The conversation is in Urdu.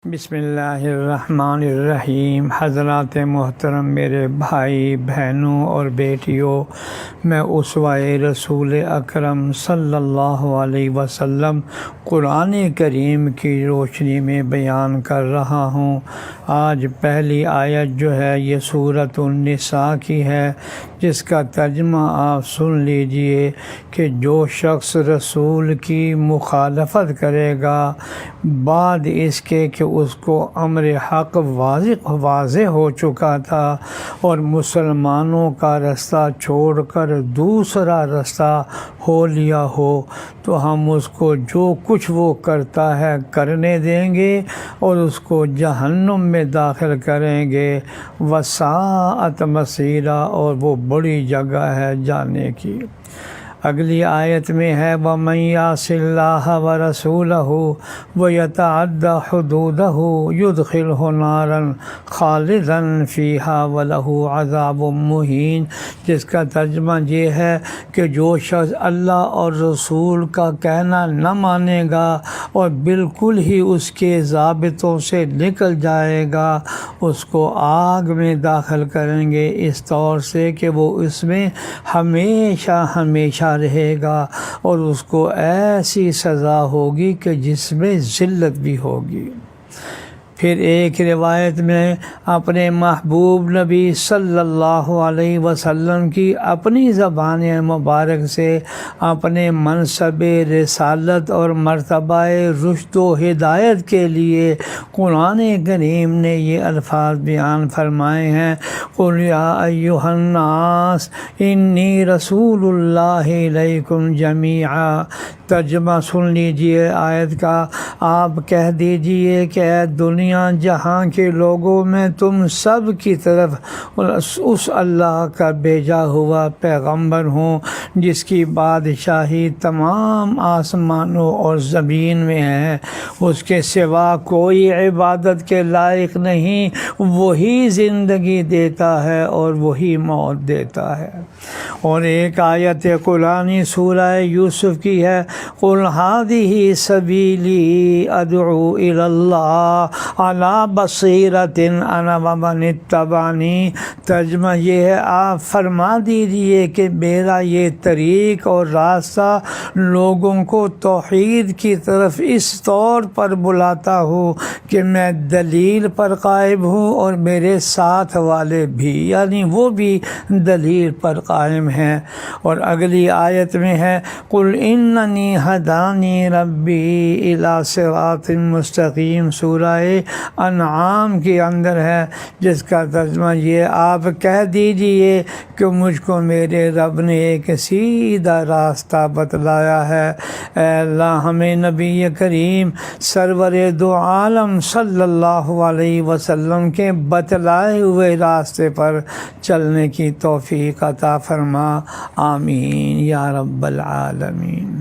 بسم اللہ الرحمن الرحیم۔ حضرات محترم، میرے بھائی بہنوں اور بیٹیوں، میں اسوہ رسول اکرم صلی اللہ علیہ وسلم قرآن کریم کی روشنی میں بیان کر رہا ہوں۔ آج پہلی آیت جو ہے یہ سورۃ النساء کی ہے، جس کا ترجمہ آپ سن لیجئے کہ جو شخص رسول کی مخالفت کرے گا بعد اس کے کہ اس کو امر حق واضح ہو چکا تھا اور مسلمانوں کا رستہ چھوڑ کر دوسرا رستہ ہو لیا ہو، تو ہم اس کو جو کچھ وہ کرتا ہے کرنے دیں گے اور اس کو جہنم میں داخل کریں گے، وساءت مصیرا، اور وہ بڑی جگہ ہے جانے کی۔ اگلی آیت میں ہے وَمَن يَعْصِ اللَّهَ وَرَسُولَهُ وَيَتَعَدَّ حُدُودَهُ يُدْخِلْهُ نَارًا خَالِدًا فِيهَا وَلَهُ عَذَابٌ مُّهِينٌ، جس کا ترجمہ یہ ہے کہ جو شخص اللہ اور رسول کا کہنا نہ مانے گا اور بالکل ہی اس کے ضابطوں سے نکل جائے گا، اس کو آگ میں داخل کریں گے، اس طور سے کہ وہ اس میں ہمیشہ ہمیشہ رہے گا، اور اس کو ایسی سزا ہوگی کہ جس میں ذلت بھی ہوگی۔ پھر ایک روایت میں اپنے محبوب نبی صلی اللہ علیہ وسلم کی اپنی زبان مبارک سے اپنے منصب رسالت اور مرتبہ رشد و ہدایت کے لیے قرآن کریم نے یہ الفاظ بیان فرمائے ہیں، قُلْ يَا أَيُّهَا النَّاسُ إِنِّي رَسُولُ اللَّهِ إِلَيْكُمْ جَمِيعًا۔ ترجمہ سن لیجئے آیت کا، آپ کہہ دیجئے کہ اے دنیا جہاں کے لوگوں میں تم سب کی طرف اس اللہ کا بھیجا ہوا پیغمبر ہوں جس کی بادشاہی تمام آسمانوں اور زمین میں ہے، اس کے سوا کوئی عبادت کے لائق نہیں، وہی زندگی دیتا ہے اور وہی موت دیتا ہے۔ اور ایک آیت قرآنی سورہ یوسف کی ہے، قُلْ هَٰذِهِ سَبِيلِي أَدْعُو إِلَى اللَّهِ عَلَىٰ بَصِيرَةٍ أَنَا وَمَنِ اتَّبَعَنِی۔ ترجمہ یہ ہے، آپ فرما دیجئے کہ میرا یہ طریق اور راستہ لوگوں کو توحید کی طرف اس طور پر بلاتا ہوں کہ میں دلیل پر قائم ہوں اور میرے ساتھ والے بھی، یعنی وہ بھی دلیل پر قائم ہیں۔ اور اگلی آیت میں ہے، قُلْ إِنَّنِي هَدَانِی رَبِّی إِلَىٰ صِرَاطٍ مُّسْتَقِیمٍ، سورہ انعام کے اندر ہے، جس کا ترجمہ یہ، آپ کہہ دیجئے کہ مجھ کو میرے رب نے ایک سیدھا راستہ بتلایا ہے۔ اے اللہ ہمیں نبی کریم سرور دو عالم صلی اللہ علیہ وسلم کے بتلائے ہوئے راستے پر چلنے کی توفیق عطا فرما، آمین یا رب العالمین۔